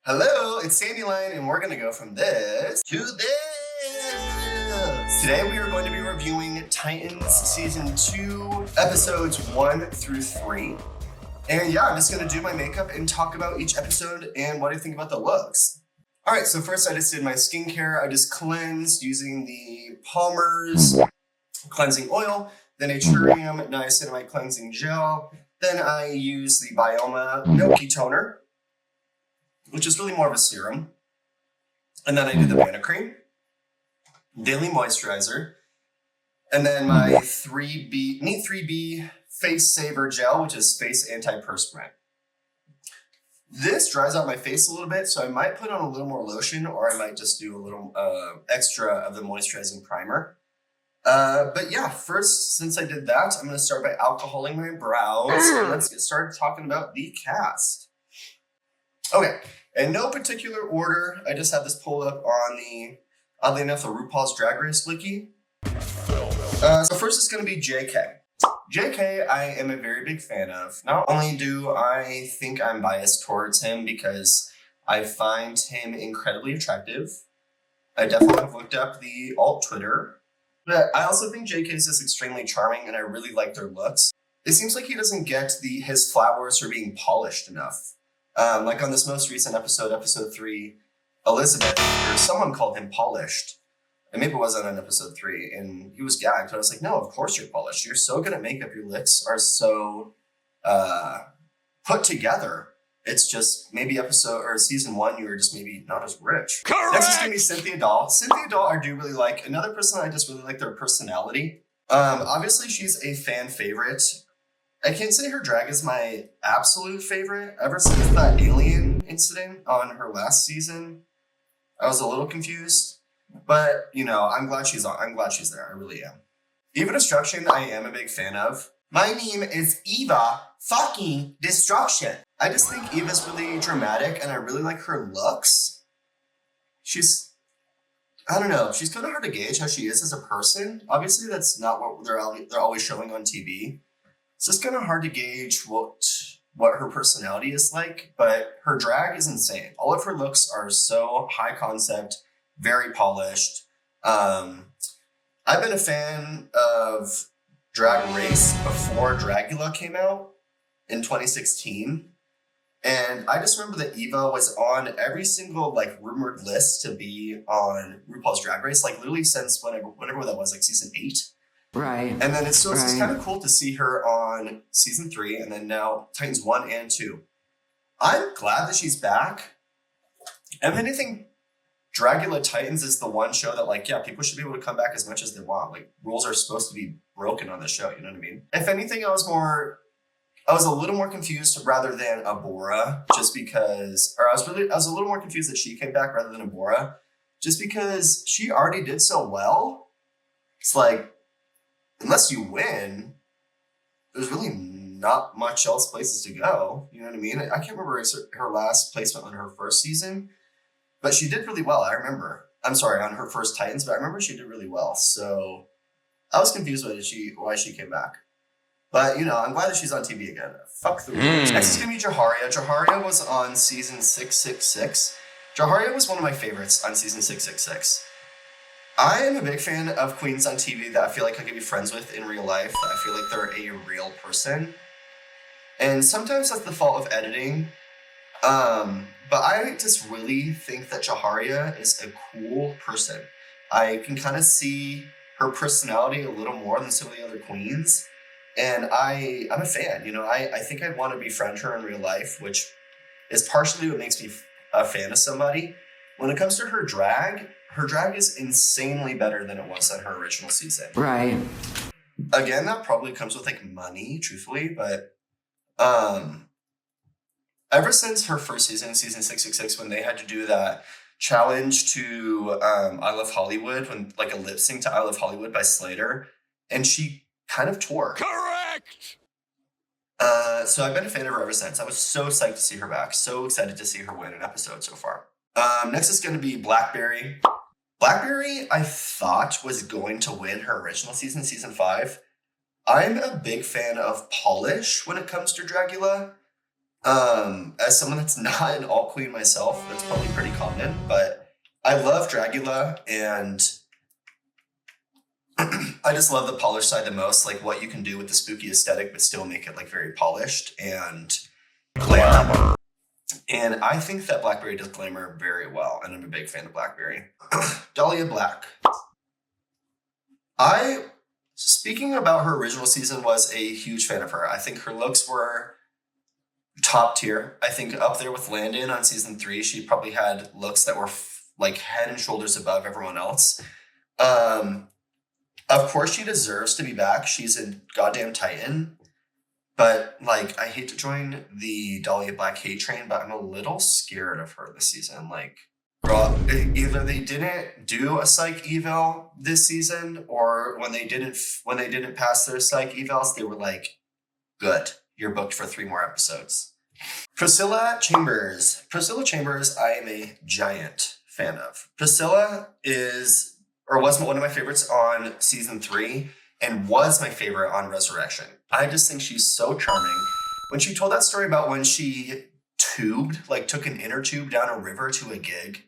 Hello, it's Dandelion, and we're going to go from this to this. Today we are going to be reviewing Titans Season 2, Episodes 1 through 3. And yeah, I'm just going to do my makeup and talk about each episode and what I think about the looks. Alright, so first I just did my skincare. I just cleansed using the Palmer's cleansing oil, then a Naturium Niacinamide cleansing gel, then I use the Bioma Milky Toner, which is really more of a serum. And then I do the Banana Cream, Daily Moisturizer, and then my 3B Face Saver Gel, which is Face Anti-Perspirant. This dries out my face a little bit, so I might put on a little more lotion, or I might just do a little extra of the moisturizing primer. But yeah, first, since I did that, I'm going to start by alcoholing my brows, and let's get started talking about the cast. Okay. In no particular order, I just have this pulled up on the, oddly enough, the RuPaul's Drag Race wiki. So first it's going to be JK. JK, I am a very big fan of. Not only do I think I'm biased towards him because I find him incredibly attractive. I definitely have looked up the alt Twitter. But I also think JK is just extremely charming, and I really like their looks. It seems like he doesn't get his flowers for being polished enough. Like on this most recent episode, episode 3, Elizabeth, or someone called him polished. And maybe it wasn't on episode 3, and he was gagged. I was like, no, of course you're polished. You're so good at makeup. Your looks are so put together. It's just maybe episode or season 1, you were just maybe not as rich. Correct! Next is going to be Cynthia Doll. Cynthia Doll, I do really like. Another person I just really like their personality. Obviously, she's a fan favorite. I can't say her drag is my absolute favorite. Ever since that alien incident on her last season, I was a little confused. But, you know, I'm glad she's there. I really am. Eva Destruction, I am a big fan of. My name is Eva fucking Destruction. I just think Eva's really dramatic, and I really like her looks. I don't know, she's kind of hard to gauge how she is as a person. Obviously, that's not what they're always showing on TV. It's just kind of hard to gauge what her personality is like, but her drag is insane. All of her looks are so high concept, very polished. I've been a fan of Drag Race before Dragula came out in 2016. And I just remember that Eva was on every single rumored list to be on RuPaul's Drag Race, literally since whenever that was, season 8. Right. And then it's kind of cool to see her on season 3, and then now Titans 1 and 2. I'm glad that she's back. If anything, Dragula Titans is the one show that people should be able to come back as much as they want. Rules are supposed to be broken on the show, you know what I mean? If anything, I was a little more confused rather than Abora, just because, or I was a little more confused that she came back rather than Abora, just because she already did so well. It's unless you win, there's really not much else places to go. You know what I mean? I can't remember her last placement on her first season, but she did really well. I remember. I'm sorry, on her first Titans, but I remember she did really well. So I was confused why she came back. But, you know, I'm glad that she's on TV again. Fuck the rules. Next is going to be Jaharia. Jaharia was on season 666. Jaharia was one of my favorites on season 666. I am a big fan of queens on TV that I feel like I could be friends with in real life. I feel like they're a real person. And sometimes that's the fault of editing. But I just really think that Jaharia is a cool person. I can kind of see her personality a little more than some of the other queens. And I'm a fan. You know, I think I'd want to befriend her in real life, which is partially what makes me a fan of somebody. When it comes to her drag is insanely better than it was on her original season. Right. Again, that probably comes with money, truthfully, but ever since her first season, season 666, when they had to do that challenge to I Love Hollywood, when a lip sync to I Love Hollywood by Slater, and she kind of tore. Correct! So I've been a fan of her ever since. I was so psyched to see her back. So excited to see her win an episode so far. Next is going to be Blackberry. Blackberry, I thought, was going to win her original season, season 5. I'm a big fan of polish when it comes to Dragula. As someone that's not an alt queen myself, that's probably pretty common, but I love Dragula, and I just love the polished side the most, like what you can do with the spooky aesthetic, but still make it like very polished and glamour. And I think that Blackberry does glamour very well, and I'm a big fan of Blackberry. Dahlia Black. Speaking about her original season, was a huge fan of her. I think her looks were top tier. I think up there with Landon on season 3, she probably had looks that were like head and shoulders above everyone else. Of course, she deserves to be back. She's a goddamn Titan. But, like, I hate to join the Dahlia Black hate train, but I'm a little scared of her this season. Like, girl, either they didn't do a psych eval this season, or when they didn't pass their psych evals, they were like, good, you're booked for 3 more episodes. Priscilla Chambers. Priscilla Chambers, I am a giant fan of. Priscilla was one of my favorites on season 3 and was my favorite on Resurrection. I just think she's so charming. When she told that story about when she took an inner tube down a river to a gig,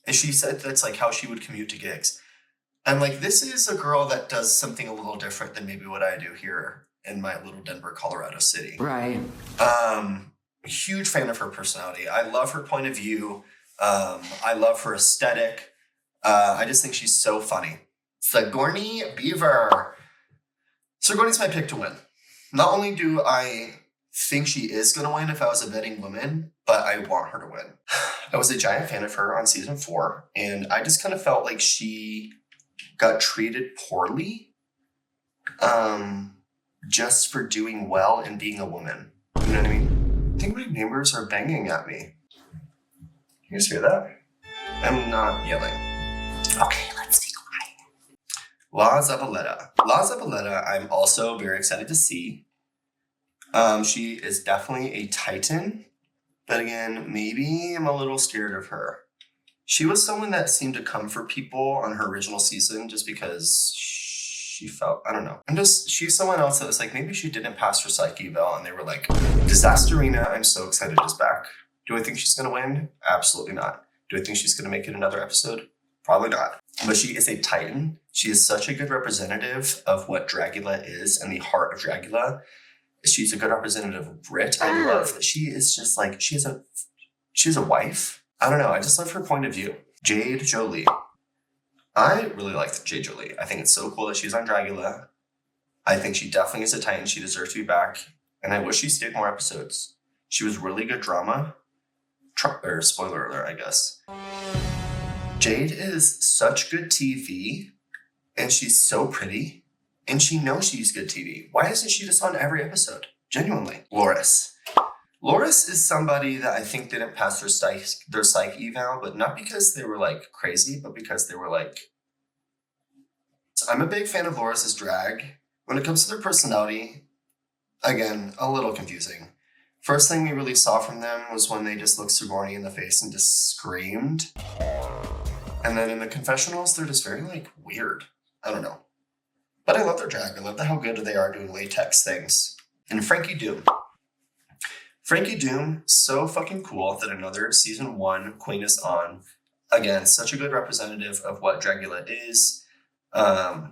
and she said that's like how she would commute to gigs. I'm like, this is a girl that does something a little different than maybe what I do here in my little Denver, Colorado city. Right. Huge fan of her personality. I love her point of view. I love her aesthetic. I just think she's so funny. Sigourney Beaver. Sigourney's my pick to win. Not only do I think she is going to win if I was a betting woman, but I want her to win. I was a giant fan of her on season 4, and I just kind of felt like she got treated poorly just for doing well and being a woman. You know what I mean? I think my neighbors are banging at me. You guys hear that? I'm not yelling. Okay, let's be quiet. La Zabaleta. La Zabaleta, I'm also very excited to see. She is definitely a Titan, but again, maybe I'm a little scared of her. She was someone that seemed to come for people on her original season just because she felt, I don't know. She's someone else that was like, maybe she didn't pass her psych eval, and they were like, Disasterina, I'm so excited is back. Do I think she's going to win? Absolutely not. Do I think she's going to make it another episode? Probably not. But she is a Titan. She is such a good representative of what Dragula is and the heart of Dragula. She's a good representative of Brit. I love that she is just like, she's a wife. I don't know. I just love her point of view. Jade Jolie. I really like Jade Jolie. I think it's so cool that she's on Dragula. I think she definitely is a Titan. She deserves to be back. And I wish she stayed more episodes. She was really good drama. Or spoiler alert, I guess. Jade is such good TV. And she's so pretty. And she knows she's good TV. Why isn't she just on every episode? Genuinely. Loris. Loris is somebody that I think didn't pass their psych eval, but not because they were like crazy, but because they were like... So I'm a big fan of Loris's drag. When it comes to their personality, again, a little confusing. First thing we really saw from them was when they just looked Sigourney in the face and just screamed. And then in the confessionals, they're just very like weird. I don't know. But I love their drag. I love how good they are doing latex things. And Frankie Doom. Frankie Doom, so fucking cool that another season 1 queen is on. Again, such a good representative of what Dragula is. I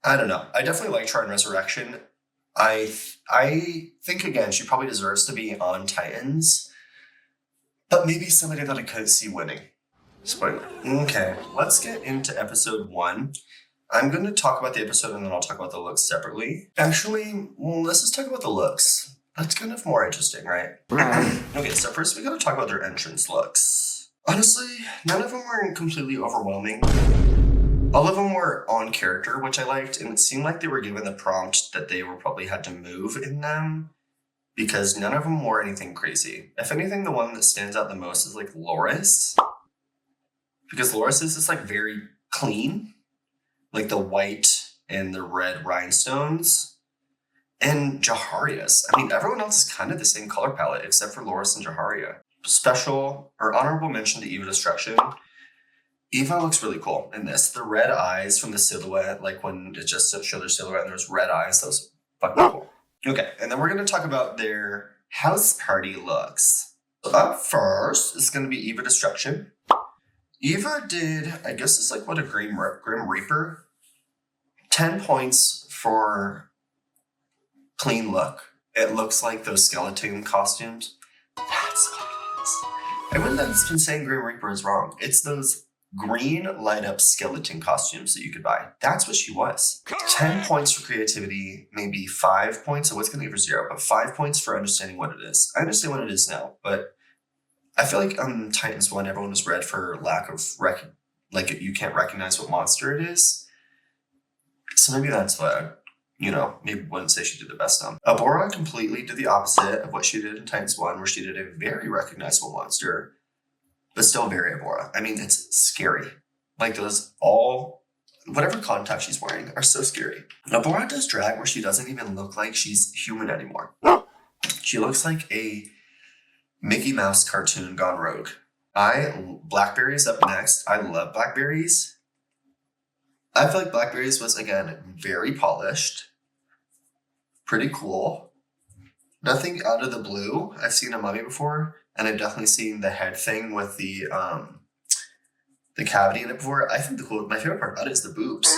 don't know. I definitely liked her in Resurrection. I think, again, she probably deserves to be on Titans. But maybe somebody that I could see winning. Spoiler. Okay, let's get into episode 1. I'm going to talk about the episode and then I'll talk about the looks separately. Actually, let's just talk about the looks. That's kind of more interesting, right? Right. Okay, so first we got to talk about their entrance looks. Honestly, none of them were completely overwhelming. All of them were on character, which I liked, and it seemed like they were given the prompt that they probably had to move in them because none of them wore anything crazy. If anything, the one that stands out the most is like Loris. Because Loris is just like very clean. Like the white and the red rhinestones. And Jaharia's. I mean, everyone else is kind of the same color palette except for Loris and Jaharia. Special or honorable mention to Eva Destruction. Eva looks really cool in this. The red eyes from the silhouette, like when it just showed their silhouette and there's red eyes, that was fucking cool. Okay, and then we're going to talk about their house party looks. Up first is going to be Eva Destruction. Eva did, I guess it's like what a Grim Reaper. 10 points for clean look. It looks like those skeleton costumes. That's what it is. Everyone that's been saying Grim Reaper is wrong. It's those green light up skeleton costumes that you could buy. That's what she was. 10 points for creativity, maybe 5 points. I was going to give her 0, but 5 points for understanding what it is. I understand what it is now, but I feel like on Titans 1, everyone was red for lack of like you can't recognize what monster it is. So maybe that's what, maybe wouldn't say she did the best on. Abora completely did the opposite of what she did in Titans 1, where she did a very recognizable monster, but still very Abora. I mean, it's scary. Like whatever contact she's wearing are so scary. Abora does drag where she doesn't even look like she's human anymore. She looks like a Mickey Mouse cartoon gone rogue. Blackberries up next. I love Blackberries. I feel like Blackberries was, again, very polished. Pretty cool. Nothing out of the blue. I've seen a mummy before, and I've definitely seen the head thing with the cavity in it before. I think my favorite part about it is the boobs.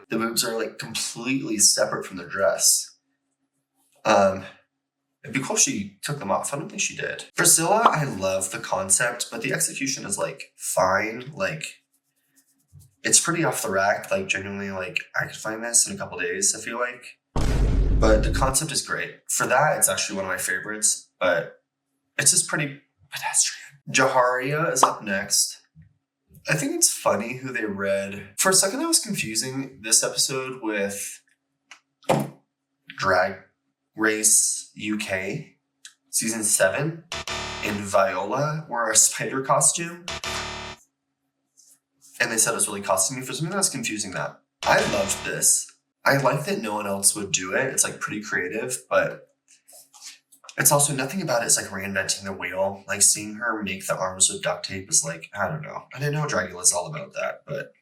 The boobs are like completely separate from the dress. It'd be cool if she took them off. I don't think she did. Priscilla, I love the concept, but the execution is like fine. Like, it's pretty off the rack. Like, genuinely, like, I could find this in a couple days, I feel like. But the concept is great. For that, it's actually one of my favorites, but it's just pretty pedestrian. Jaharia is up next. I think it's funny who they read. For a second, I was confusing this episode with Drag Race UK season 7, and Viola wore a spider costume. And they said it was really costumey. For something, I was confusing that. I loved this. I like that no one else would do it. It's like pretty creative, but it's also nothing about it is like reinventing the wheel. Like seeing her make the arms with duct tape is like, I don't know. I didn't know Dragula is all about that, but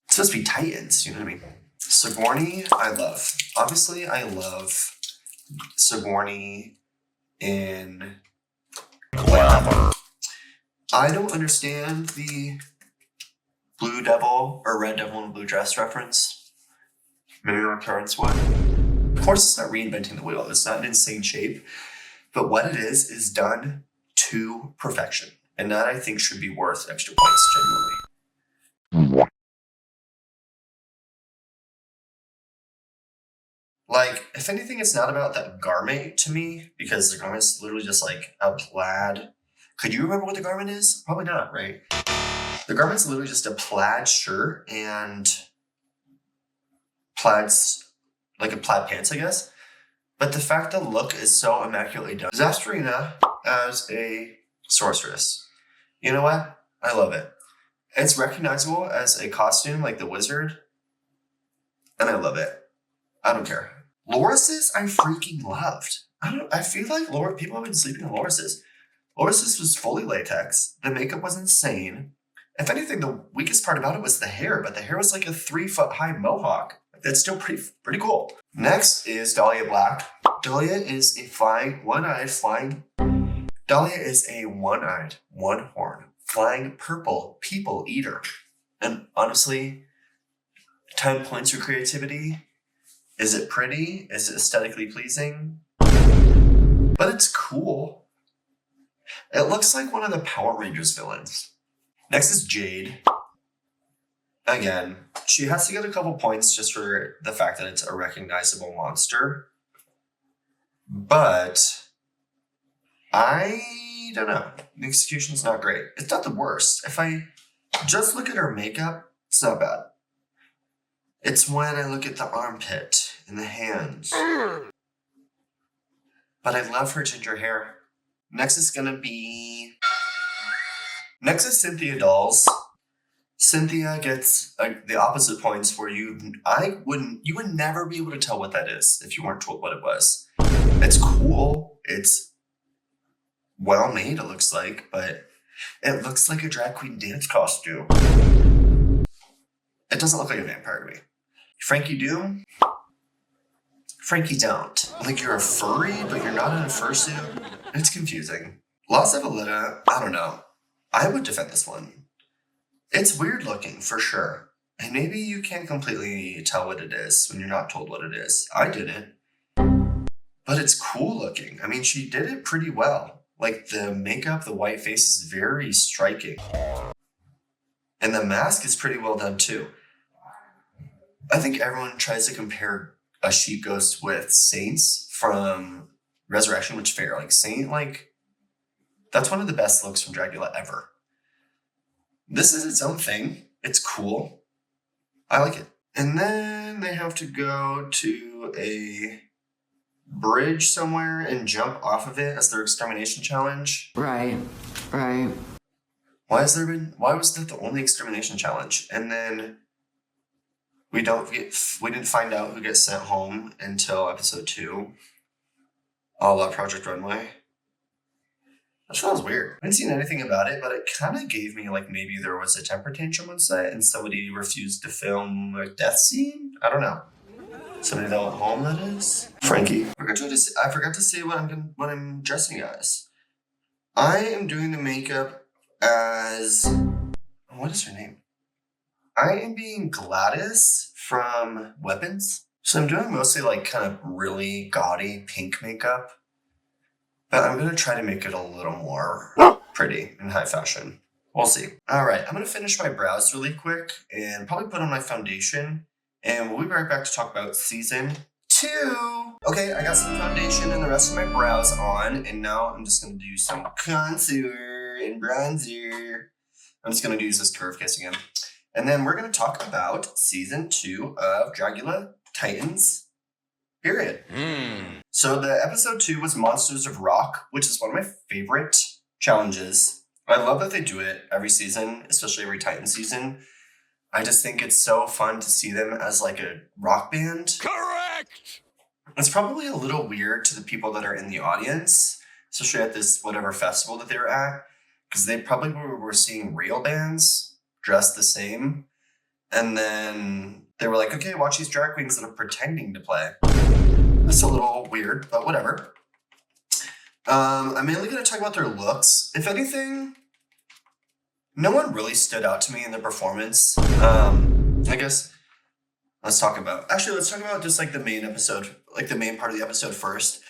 it's supposed to be Titans, you know what I mean? Sigourney, I love. Obviously, I love Sigourney in Glamour. I don't understand the Blue Devil or Red Devil in a Blue Dress reference. Maybe Recurrence one. Of course, it's not reinventing the wheel. It's not an insane shape. But what it is done to perfection. And that, I think, should be worth extra points, genuinely. Like, if anything, it's not about that garment to me, because the garment's literally just like a plaid. Could you remember what the garment is? Probably not, right? The garment's literally just a plaid shirt and like a plaid pants, I guess. But the fact the look is so immaculately done. Zastrina as a sorceress. You know what? I love it. It's recognizable as a costume like the wizard. And I love it. I don't care. Loris's I freaking loved. I feel like people have been sleeping on Loris's. Loris's was fully latex. The makeup was insane. If anything, the weakest part about it was the hair, but the hair was like a 3-foot high mohawk. That's still pretty cool. Next is Dahlia Black. Dahlia is a one-eyed, one-horn, flying purple people eater. And honestly, 10 points for creativity. Is it pretty? Is it aesthetically pleasing? But it's cool. It looks like one of the Power Rangers villains. Next is Jade. Again, she has to get a couple points just for the fact that it's a recognizable monster. But I don't know. The execution's not great. It's not the worst. If I just look at her makeup, it's not bad. It's when I look at the armpit and the hands. But I love her ginger hair. Next is Cynthia Dolls. Cynthia gets the opposite points where you would never be able to tell what that is if you weren't told what it was. It's cool. It's well made, it looks like, but it looks like a drag queen dance costume. It doesn't look like a vampire to me. Frankie Doom. Frankie, don't. Like, you're a furry, but you're not in a fursuit. It's confusing. Lost Eveletta, I don't know. I would defend this one. It's weird looking, for sure. And maybe you can't completely tell what it is when you're not told what it is. I didn't. But it's cool looking. I mean, she did it pretty well. Like, the makeup, the white face is very striking. And the mask is pretty well done, too. I think everyone tries to compare a sheep ghost with Saints from Resurrection, which fair. Like, Saint, like, that's one of the best looks from Dragula ever. This is its own thing. It's cool. I like it. And then they have to go to a bridge somewhere and jump off of it as their extermination challenge. Right. Why was that the only extermination challenge? And then we didn't find out who gets sent home until episode 2. A la Project Runway. That sounds weird. I haven't seen anything about it, but it kind of gave me like maybe there was a temper tantrum on set and somebody refused to film a death scene. I don't know. Somebody that went home, that is. Frankie. I forgot to say what I'm dressing as. I am doing the makeup as, what is her name? I am being Gladys from Weapons. So I'm doing mostly like kind of really gaudy pink makeup. But I'm going to try to make it a little more pretty and high fashion. We'll see. All right, I'm going to finish my brows really quick and probably put on my foundation. And we'll be right back to talk about season 2. Okay, I got some foundation and the rest of my brows on. And now I'm just going to do some contour and bronzer. I'm just going to use this Curve Kiss again. And then we're going to talk about season 2 of Dragula Titans. Period. So the episode 2 was Monsters of Rock, which is one of my favorite challenges. I love that they do it every season, especially every Titan season. I just think it's so fun to see them as like a rock band. Correct! It's probably a little weird to the people that are in the audience, especially at this whatever festival that they were at, because they probably were seeing real bands dressed the same. And then they were like, okay, watch these drag queens that are pretending to play. That's a little weird, but whatever. I'm mainly going to talk about their looks. If anything, no one really stood out to me in their performance. I guess let's talk about just like the main episode, like the main part of the episode first.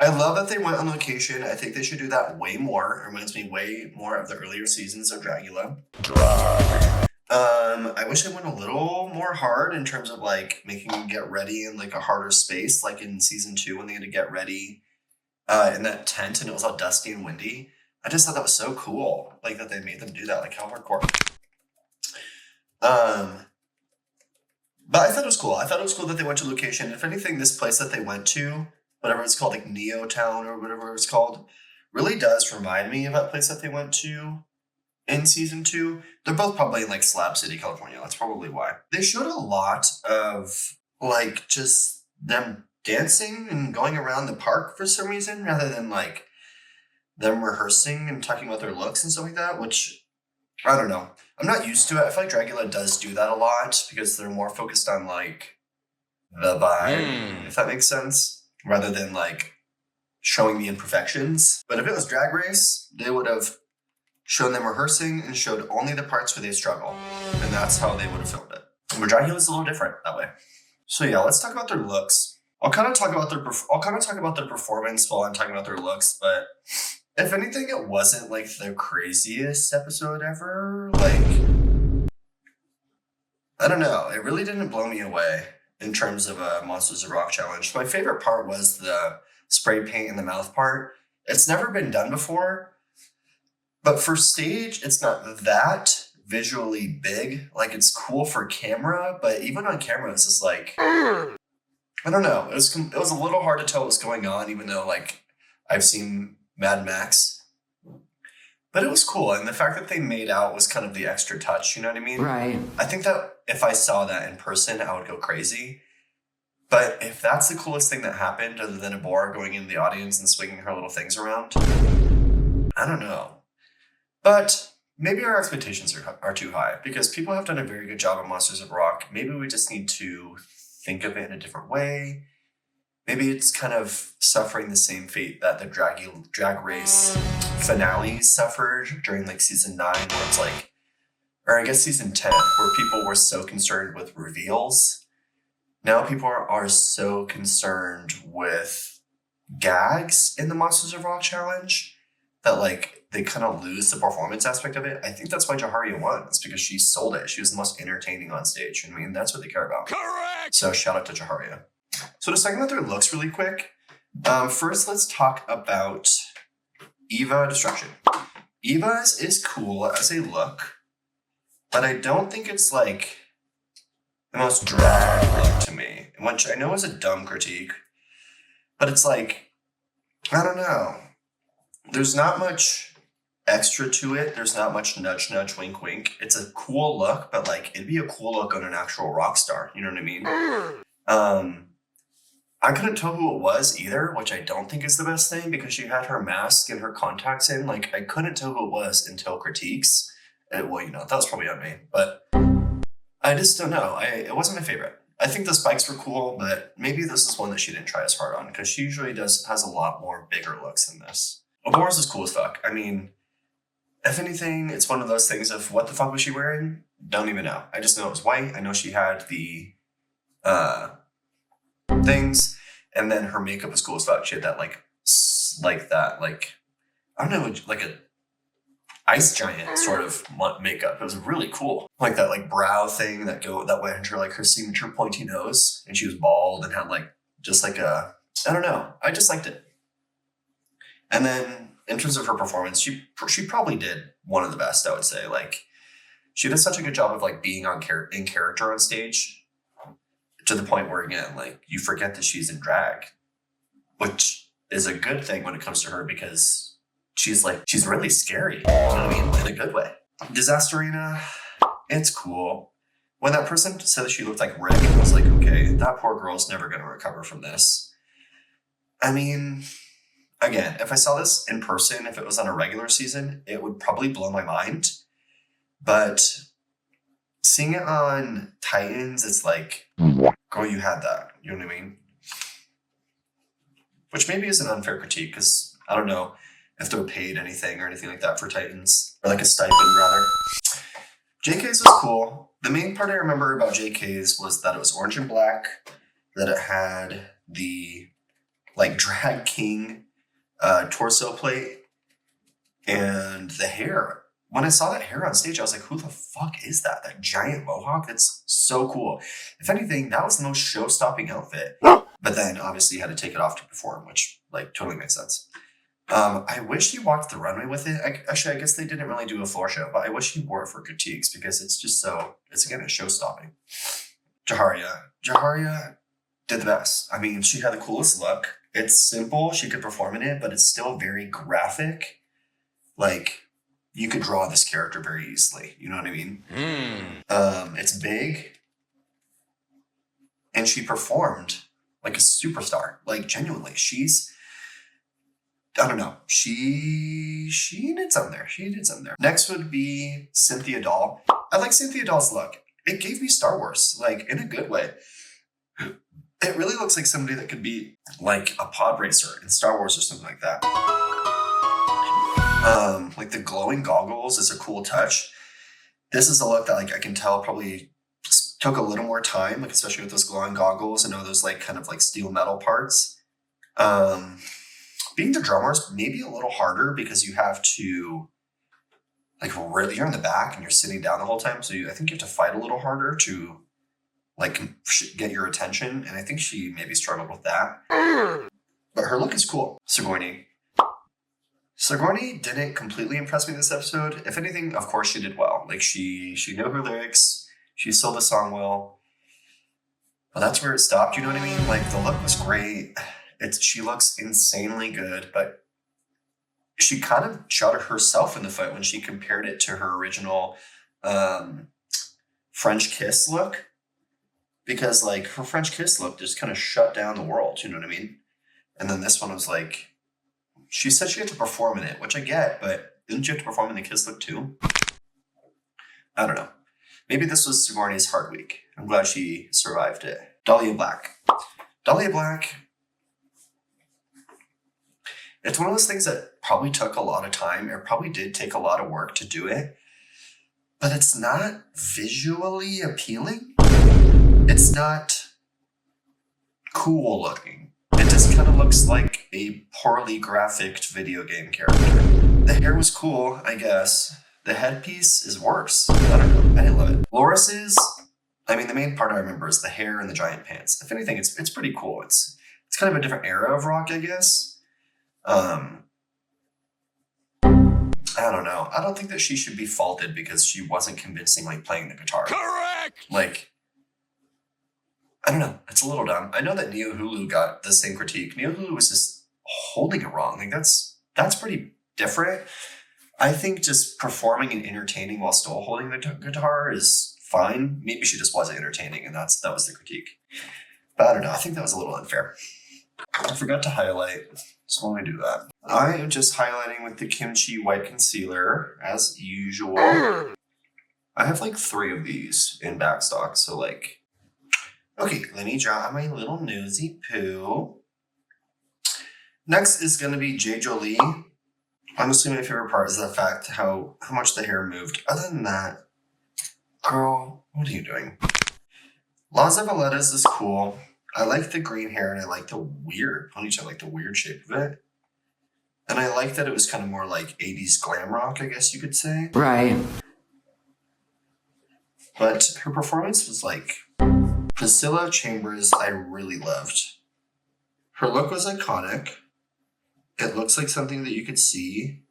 I love that they went on location. I think they should do that way more. It reminds me way more of the earlier seasons of Dragula. I wish I went a little more hard in terms of like making them get ready in like a harder space, like in season 2 when they had to get ready in that tent and it was all dusty and windy. I just thought that was so cool, like that they made them do that, like how hardcore. But I thought it was cool. I thought it was cool that they went to location. If anything, this place that they went to, whatever it's called, like Neo Town or whatever it's called, really does remind me of that place that they went to in season 2. They're both probably in like Slab City, California. That's probably why. They showed a lot of like just them dancing and going around the park for some reason, rather than like them rehearsing and talking about their looks and stuff like that, which I don't know. I'm not used to it. I feel like Dragula does do that a lot because they're more focused on like the vibe, if that makes sense, rather than like showing the imperfections. But if it was Drag Race, they would have shown them rehearsing and showed only the parts where they struggle. And that's how they would have filmed it. But Dragula's a little different that way. So yeah, let's talk about their looks. I'll kind of talk about their performance while I'm talking about their looks, but if anything, it wasn't like the craziest episode ever. Like, I don't know. It really didn't blow me away in terms of a Monsters of Rock challenge. My favorite part was the spray paint in the mouth part. It's never been done before, but for stage, it's not that visually big. Like, it's cool for camera, but even on camera, it's just like, I don't know. It was a little hard to tell what's going on, even though like I've seen Mad Max. But it was cool, and the fact that they made out was kind of the extra touch, you know what I mean? Right. I think that if I saw that in person, I would go crazy. But if that's the coolest thing that happened, other than a boar going into the audience and swinging her little things around, I don't know. But maybe our expectations are too high, because people have done a very good job on Monsters of Rock. Maybe we just need to think of it in a different way. maybe it's kind of suffering the same fate that the drag race finale suffered during like season 9, where it's like, or I guess season 10, where people were so concerned with reveals. Now people are so concerned with gags in the Monsters of Rock challenge that like they kind of lose the performance aspect of it. I think that's why Jaharia won. It's because she sold it. She was the most entertaining on stage. I mean, that's what they care about. Correct! So shout out to Jaharia. So to talk about their looks really quick, first let's talk about Eva Destruction. Eva's is cool as a look, but I don't think it's like the most drag look to me, which I know is a dumb critique, but it's like, I don't know. There's not much extra to it. There's not much nudge, nudge, wink, wink. It's a cool look, but like it'd be a cool look on an actual rock star. You know what I mean? I couldn't tell who it was either, which I don't think is the best thing because she had her mask and her contacts in. Like I couldn't tell who it was until critiques. Well, you know, that was probably on me, but I just don't know. It wasn't my favorite. I think the spikes were cool, but maybe this is one that she didn't try as hard on because she usually has a lot more bigger looks than this. Abora's is cool as fuck. I mean, if anything, it's one of those things of what the fuck was she wearing? Don't even know. I just know it was white. I know she had the things, and then her makeup was cool as fuck. She had that like I don't know, like a ice giant sort of makeup. It was really cool. Like that like brow thing that went into like her signature pointy nose, and she was bald and had like just like a, I don't know. I just liked it. And then in terms of her performance, she probably did one of the best, I would say. Like she did such a good job of like being in character on stage to the point where, again, like you forget that she's in drag, which is a good thing when it comes to her because she's really scary. You know what I mean? In a good way. Disasterina, it's cool. When that person said that she looked like Rick, I was like, okay, that poor girl's never going to recover from this. I mean, again, if I saw this in person, if it was on a regular season, it would probably blow my mind. But seeing it on Titans, it's like, girl, you had that. You know what I mean? Which maybe is an unfair critique because I don't know if they're paid anything or anything like that for Titans. Or like a stipend, rather. JK's was cool. The main part I remember about JK's was that it was orange and black, that it had the like drag king torso plate, and the hair. When I saw that hair on stage, I was like, who the fuck is that? That giant mohawk? That's so cool. If anything, that was the most show-stopping outfit. But then obviously you had to take it off to perform, which like totally makes sense. I wish he walked the runway with it. Actually, I guess they didn't really do a floor show, but I wish he wore it for critiques because it's just it's again, a show-stopping. Jaharia did the best. I mean, she had the coolest look. It's simple. She could perform in it, but it's still very graphic. Like, you could draw this character very easily. You know what I mean? It's big. And she performed like a superstar. Like, genuinely. I don't know. She did something there. Next would be Cynthia Doll. I like Cynthia Doll's look. It gave me Star Wars, like, in a good way. It really looks like somebody that could be like a pod racer in Star Wars or something like that. Like the glowing goggles is a cool touch. This is a look that like I can tell probably took a little more time, like especially with those glowing goggles and all those like kind of like steel metal parts. Being the drummer is maybe a little harder because you have to like really, you're in the back and you're sitting down the whole time. So I think you have to fight a little harder to like get your attention. And I think she maybe struggled with that. But her look is cool. Sigourney didn't completely impress me this episode. If anything, of course she did well. Like she knew her lyrics. She sold the song well. But that's where it stopped, you know what I mean? Like the look was great. She looks insanely good, but she kind of shot herself in the foot when she compared it to her original French Kiss look. Because like her French Kiss look just kind of shut down the world, you know what I mean? And then this one was like, she said she had to perform in it, which I get, but didn't you have to perform in the Kiss look too? I don't know. Maybe this was Sigourney's hard week. I'm glad she survived it. Dahlia Black. It's one of those things that probably took a lot of time. It probably did take a lot of work to do it. But it's not visually appealing. It's not cool looking. It just kind of looks like a poorly graphicked video game character. The hair was cool, I guess. The headpiece is worse. I don't know. I didn't love it. Loris's, I mean, the main part I remember is the hair and the giant pants. If anything, it's pretty cool. It's kind of a different era of rock, I guess. I don't know. I don't think that she should be faulted because she wasn't convincingly playing the guitar. Correct! Like, I don't know. It's a little dumb. I know that Neo Hulu got the same critique. Neo Hulu was just holding it wrong. Like, that's pretty different. I think just performing and entertaining while still holding the guitar is fine. Maybe she just wasn't entertaining, and that was the critique. But I don't know. I think that was a little unfair. I forgot to highlight, so let me do that. I am just highlighting with the Kimchi White Concealer, as usual. I have like 3 of these in backstock, so like... Okay, let me draw my little nosy poo. Next is going to be J. Jolie. Honestly, my favorite part is the fact how much the hair moved. Other than that, girl, what are you doing? Laza Valletta's is cool. I like the green hair and I like the weird ponytail, like the weird shape of it. And I like that it was kind of more like 80s glam rock, I guess you could say. Right. But her performance was like... Priscilla Chambers, I really loved. Her look was iconic. It looks like something that you could see.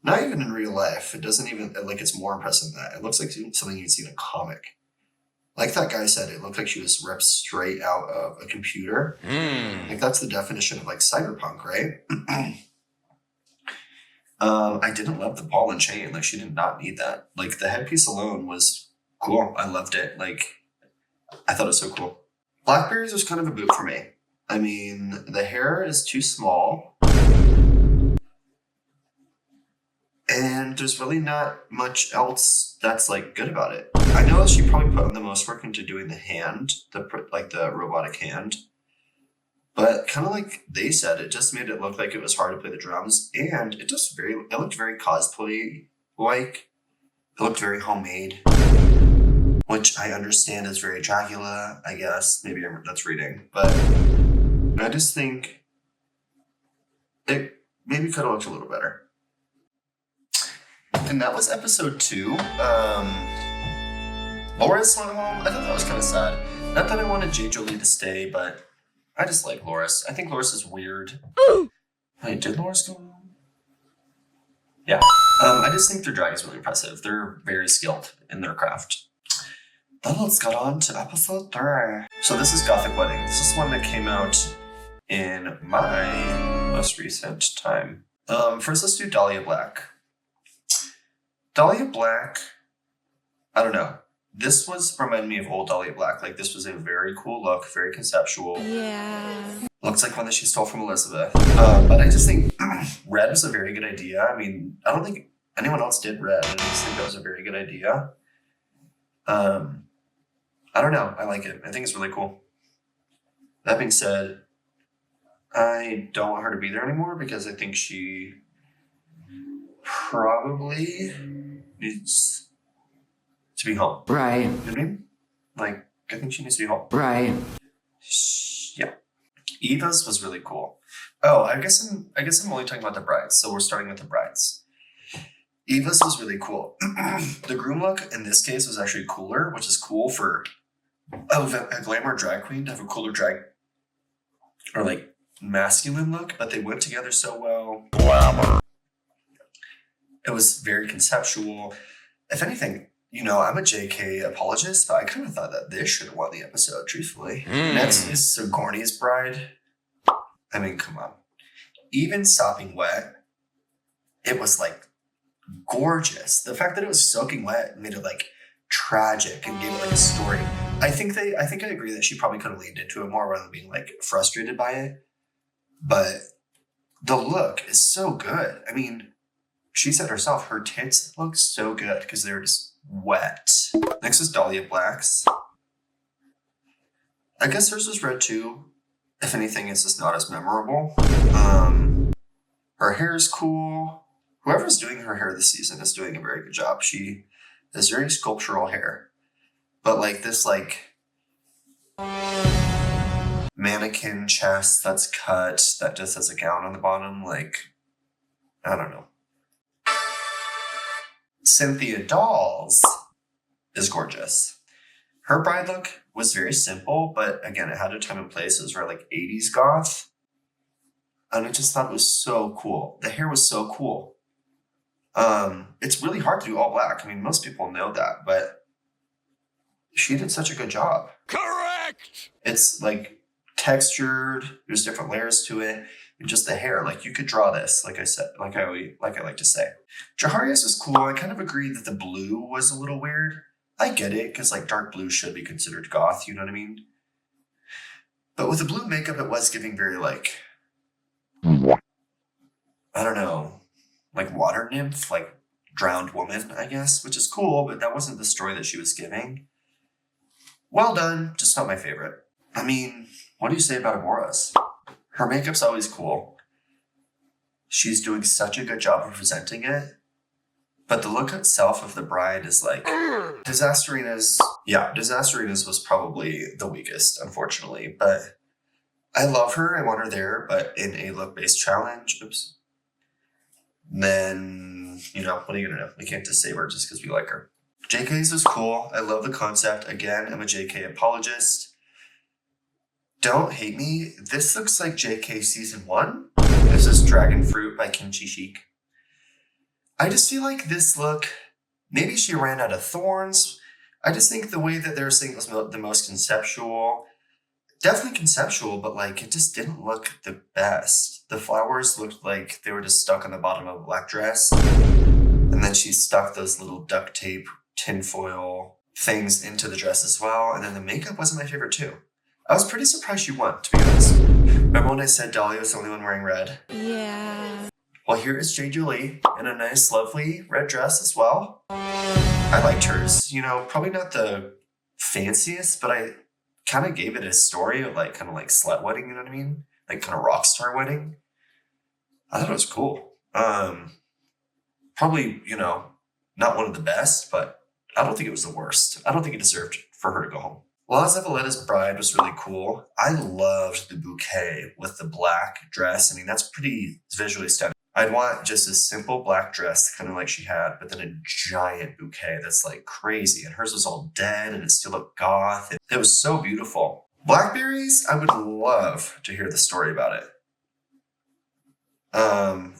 Not even in real life. It doesn't even, like, it's more impressive than that. It looks like something you'd see in a comic. Like that guy said, it looked like she was ripped straight out of a computer. Like, that's the definition of, like, cyberpunk, right? I didn't love the ball and chain. Like, she did not need that. Like, the headpiece alone was cool. I loved it. Like, I thought it was so cool. Blackberries was kind of a boot for me. I mean, the hair is too small. And there's really not much else that's, like, good about it. I know she probably put the most work into doing the hand, the robotic hand. But kind of like they said, it just made it look like it was hard to play the drums. And it looked very cosplay-like. It looked very homemade. Which I understand is very Dragula, I guess. Maybe that's reading. But I just think it maybe could have looked a little better. And that was episode 2. Loris went home. I thought that was kind of sad. Not that I wanted J. Jolie to stay, but I just like Loris. I think Loris is weird. Wait, did Loris go home? Yeah. I just think their drag is really impressive. They're very skilled in their craft. Then let's get on to episode 3. So this is Gothic Wedding. This is one that came out in my most recent time. First, let's do Dahlia Black. Dahlia Black, I don't know. This reminded me of old Dahlia Black. Like, this was a very cool look, very conceptual. Yeah. Looks like one that she stole from Elizabeth. But I just think red was a very good idea. I mean, I don't think anyone else did red. I just think that was a very good idea. I don't know. I like it. I think it's really cool. That being said, I don't want her to be there anymore because I think she probably needs to be home. Right. You know what I mean? Like, I think she needs to be home. Right. Yeah. Eva's was really cool. Oh, I guess I'm only talking about the brides, so we're starting with the brides. Eva's was really cool. The groom look in this case was actually cooler, which is cool for a glamour drag queen to have a cooler drag or like masculine look, but they went together so well. Glamour. It was very conceptual. If anything, you know, I'm a JK apologist, but I kind of thought that this should have won the episode, truthfully. Next is Sigourney's bride. I mean, come on. Even Sopping Wet, it was like gorgeous. The fact that it was soaking wet made it like tragic and gave it like a story. I think I agree that she probably could have leaned into it more rather than being like frustrated by it. But the look is so good. I mean, she said herself, her tits look so good because they're just wet. Next is Dahlia Black's. I guess hers was red too. If anything, it's just not as memorable. Her hair is cool. Whoever's doing her hair this season is doing a very good job. She has very sculptural hair. But like this like mannequin chest that's cut that just has a gown on the bottom, like, I don't know. Cynthia Dolls is gorgeous. Her bride look was very simple, but again, it had a time and place. It was very like 80s goth. And I just thought it was so cool. The hair was so cool. It's really hard to do all black. I mean, most people know that, but she did such a good job. Correct! It's like textured. There's different layers to it. And just the hair, like you could draw this, like I said, like I like to say. Jaharia's was cool. I kind of agreed that the blue was a little weird. I get it, because like dark blue should be considered goth, you know what I mean? But with the blue makeup, it was giving very like, I don't know, like water nymph, like drowned woman, I guess, which is cool, but that wasn't the story that she was giving. Well done, just not my favorite. I mean, what do you say about Amora's? Her makeup's always cool. She's doing such a good job of presenting it. But the look itself of the bride is like, Disasterina's was probably the weakest, unfortunately. But I love her, I want her there, but in a look-based challenge, then, you know, what are you gonna do? We can't just save her just because we like her. JK's was cool. I love the concept. Again, I'm a JK apologist. Don't hate me. This looks like JK season 1. This is Dragon Fruit by Kimchi Chic. I just feel like this look, maybe she ran out of thorns. I just think the way that they're saying it was the most conceptual, definitely conceptual, but like it just didn't look the best. The flowers looked like they were just stuck on the bottom of a black dress. And then she stuck those little duct tape, tinfoil things into the dress as well. And then the makeup wasn't my favorite too. I was pretty surprised she won, to be honest. Remember when I said Dahlia was the only one wearing red? Yeah. Well, here is J. Julie in a nice, lovely red dress as well. I liked hers. You know, probably not the fanciest, but I kind of gave it a story of like, kind of like slut wedding, you know what I mean? Like kind of rock star wedding. I thought it was cool. Probably, you know, not one of the best, but I don't think it was the worst. I don't think it deserved for her to go home. La Zavaleta's bride was really cool. I loved the bouquet with the black dress. I mean, that's pretty visually stunning. I'd want just a simple black dress, kind of like she had, but then a giant bouquet that's like crazy. And hers was all dead and it still looked goth. It was so beautiful. Blackberries, I would love to hear the story about it.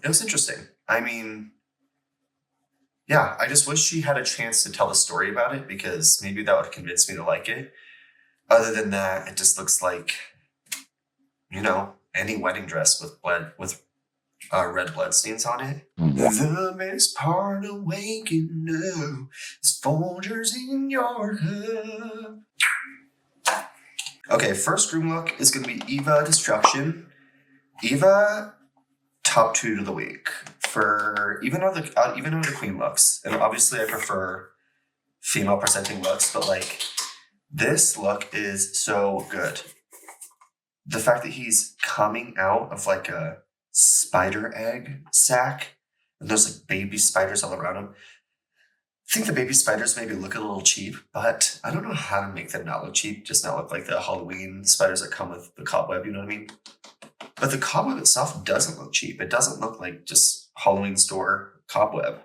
It was interesting. I mean, yeah, I just wish she had a chance to tell the story about it because maybe that would convince me to like it. Other than that, it just looks like, you know, any wedding dress with red bloodstains on it. The best part of waking up is Folgers in your cup. Okay, first groom look is going to be Eva Destruction. Eva, top 2 to the week for even though the queen looks, and obviously I prefer female presenting looks, but like this look is so good. The fact that he's coming out of like a spider egg sack and there's like baby spiders all around him. I think the baby spiders maybe look a little cheap, but I don't know how to make them not look cheap, just not look like the Halloween spiders that come with the cobweb, you know what I mean? But the cobweb itself doesn't look cheap. It doesn't look like just Halloween store cobweb.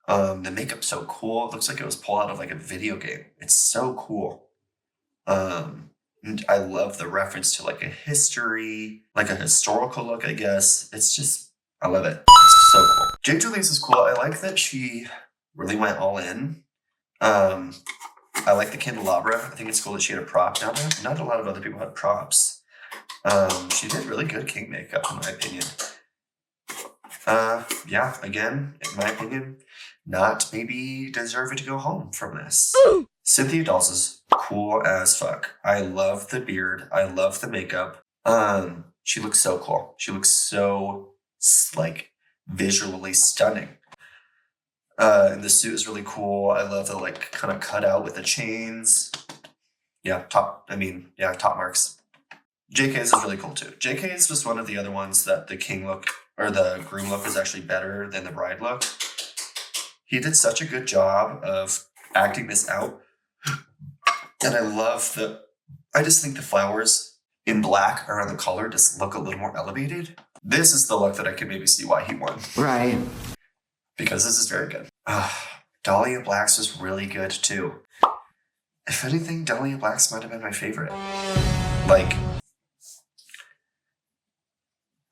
The makeup's so cool. It looks like it was pulled out of like a video game. It's so cool. And I love the reference to like a history, like a historical look, I guess. It's just, I love it. It's so cool. J. Julie's is cool. I like that she really went all in. I like the candelabra. I think it's cool that she had a prop. Not a lot of other people had props. She did really good king makeup, in my opinion. Yeah, again, in my opinion, not maybe deserving to go home from this. Cynthia Dolls is cool as fuck. I love the beard. I love the makeup. She looks so cool. She looks so, like, visually stunning. And the suit is really cool. I love the, like, kind of cut out with the chains. Yeah, top marks. JK's is really cool too. JK's was one of the other ones that the king look or the groom look was actually better than the bride look. He did such a good job of acting this out. And I just think the flowers in black around the collar just look a little more elevated. This is the look that I could maybe see why he won. Right. Because this is very good. Dahlia Black's was really good too. If anything, Dahlia Black's might have been my favorite. Like,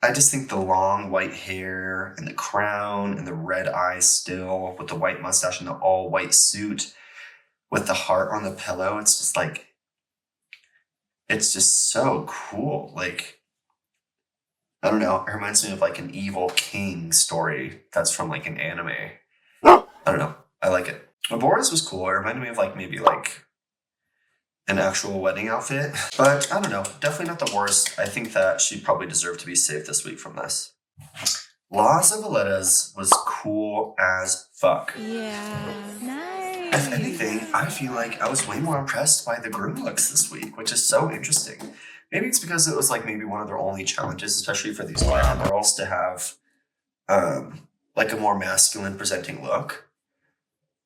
I just think the long white hair and the crown and the red eyes still with the white mustache and the all white suit with the heart on the pillow. It's just like, it's just so cool. Like, I don't know. It reminds me of like an evil king story that's from like an anime. I don't know. I like it. Boris was cool. It reminded me of like maybe like an actual wedding outfit. But I don't know. Definitely not the worst. I think that she probably deserved to be safe this week from this. Las Violetas was cool as fuck. Yeah. Nice. If anything, I feel like I was way more impressed by the groom looks this week, which is so interesting. Maybe it's because it was like maybe one of their only challenges, especially for these black girls, to have like a more masculine presenting look.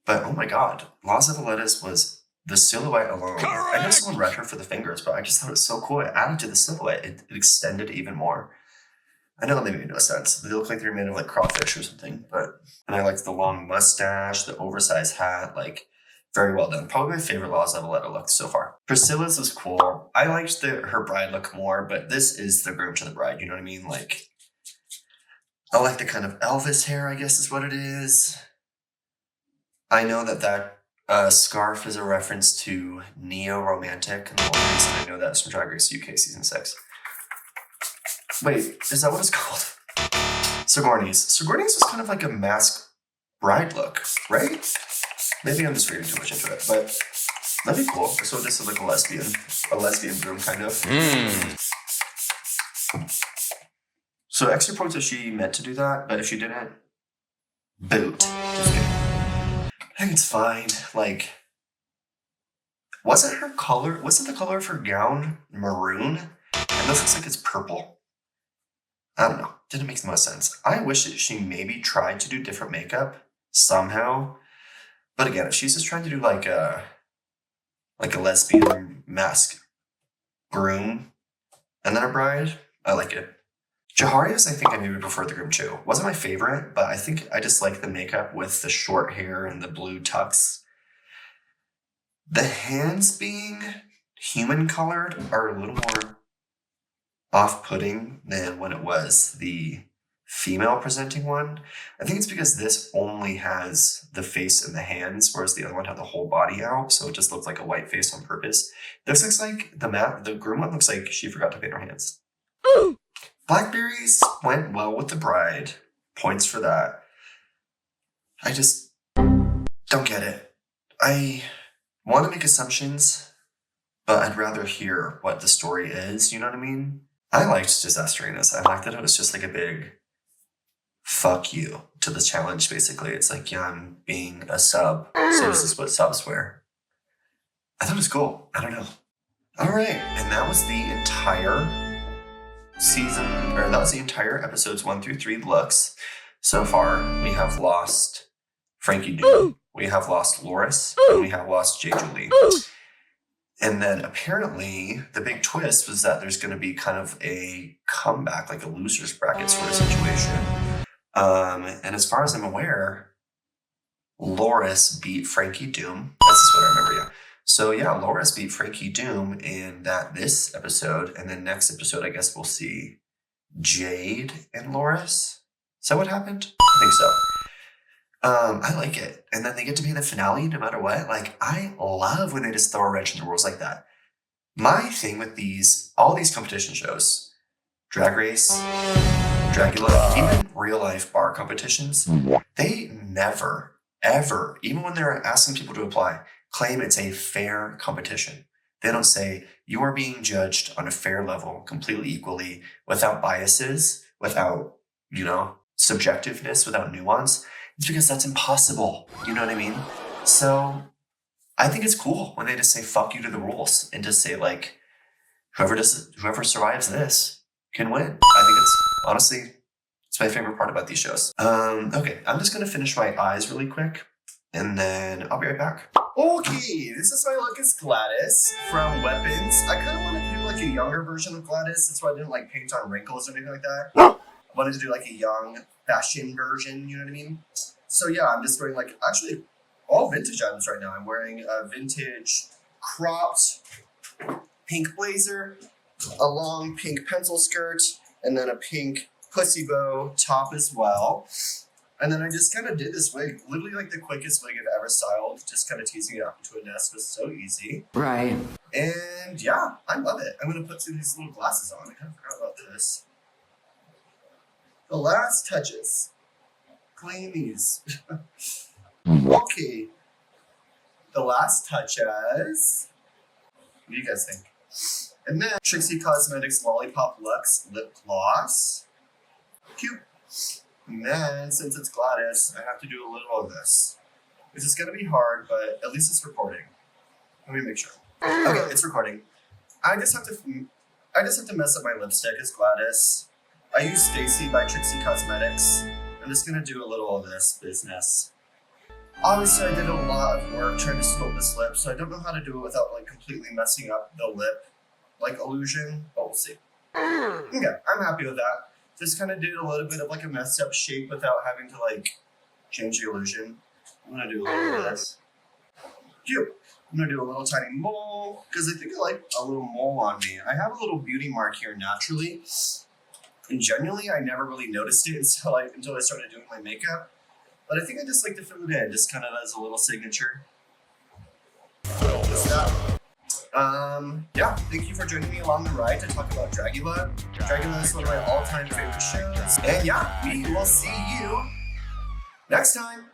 But oh my god, Las Violetas was the silhouette alone. I know someone read her for the fingers, but I just thought it was so cool. It added to the silhouette. It extended even more. I know that made no sense. They look like they're made of like crawfish or something. And I liked the long mustache, the oversized hat, like very well done. Probably my favorite Las Violeta look so far. Priscilla's was cool. I liked her bride look more, but this is the groom to the bride. You know what I mean? Like, I like the kind of Elvis hair, I guess is what it is. I know that scarf is a reference to neo-romantic, and the only reason I know that is from Drag Race UK Season 6. Wait, is that what it's called? Sigourney's. Sigourney's was kind of like a masked bride look, right? Maybe I'm just reading too much into it, but that'd be cool. So this is like a lesbian groom kind of. So extra points if she meant to do that, but if she didn't, boot. Just kidding. I think it's fine. Like, wasn't the color of her gown maroon? And this looks like it's purple. I don't know. Didn't make the most sense. I wish that she maybe tried to do different makeup somehow. But again, if she's just trying to do like a lesbian mask groom and then a bride, I like it. Jaharia's, I think I maybe prefer the groom too. Wasn't my favorite, but I think I just like the makeup with the short hair and the blue tux. The hands being human colored are a little more off-putting than when it was the female presenting one. I think it's because this only has the face and the hands, whereas the other one had the whole body out, so it just looks like a white face on purpose. This looks like the groom one looks like she forgot to paint her hands. Blackberries went well with the bride. Points for that. I just don't get it. I want to make assumptions, but I'd rather hear what the story is, you know what I mean? I liked disastering this. I liked that it was just like a big fuck you to the challenge, basically. It's like, yeah, I'm being a sub, so this is what subs wear. I thought it was cool. I don't know. All right, and that was the entire episodes 1 through 3 looks. So far, we have lost Frankie Doom, we have lost Loris, and we have lost J. Julie. And then apparently the big twist was that there's going to be kind of a comeback, like a loser's bracket sort of situation. And as far as I'm aware, Loris beat Frankie Doom. That's just what I remember, yeah. So yeah, Loris beat Frankie Doom in this episode. And then next episode, I guess we'll see Jade and Loris. Is that what happened? I think so. I like it. And then they get to be in the finale no matter what. Like, I love when they just throw a wrench in the rules like that. My thing with all these competition shows, Drag Race, Dragula, even real life bar competitions, they never, ever, even when they're asking people to apply, claim it's a fair competition. They don't say, you are being judged on a fair level, completely equally, without biases, without, subjectiveness, without nuance. It's because that's impossible. You know what I mean? So I think it's cool when they just say fuck you to the rules and just say like, whoever survives this can win. I think it's It's my favorite part about these shows. Okay, I'm just gonna finish my eyes really quick, and then I'll be right back. Okay, this is my look as Gladys from Weapons. I kind of wanted to do like a younger version of Gladys. That's why I didn't like paint on wrinkles or anything like that. I wanted to do like a young fashion version, you know what I mean? So yeah, I'm just wearing like, actually, all vintage items right now. I'm wearing a vintage cropped pink blazer, a long pink pencil skirt, and then a pink pussy bow top as well. And then I just kind of did this wig, literally like the quickest wig I've ever styled, just kind of teasing it up into a nest was so easy. Right. And yeah, I love it. I'm going to put some of these little glasses on. I kind of forgot about this. The last touches. Clean these. Okay. The last touches. What do you guys think? And then Trixie Cosmetics Lollipop Luxe Lip Gloss. Cute. And then, since it's Gladys, I have to do a little of this. Which is going to be hard, but at least it's recording. Let me make sure. Okay, it's recording. I just have to mess up my lipstick as Gladys. I use Stacy by Trixie Cosmetics. I'm just going to do a little of this business. Obviously, I did a lot of work trying to sculpt this lip, so I don't know how to do it without like completely messing up the lip like illusion, but we'll see. Okay, I'm happy with that. Just kind of did a little bit of like a messed up shape without having to like change the illusion. I'm gonna do a little of this. Cute. I'm gonna do a little tiny mole because I think I like a little mole on me. I have a little beauty mark here naturally, and genuinely I never really noticed it until I started doing my makeup. But I think I just like to fill it in, just kind of as a little signature. Just that. Yeah, thank you for joining me along the ride to talk about Dragula. Dragula is one of my all-time favorite shows. And yeah, we will see you next time.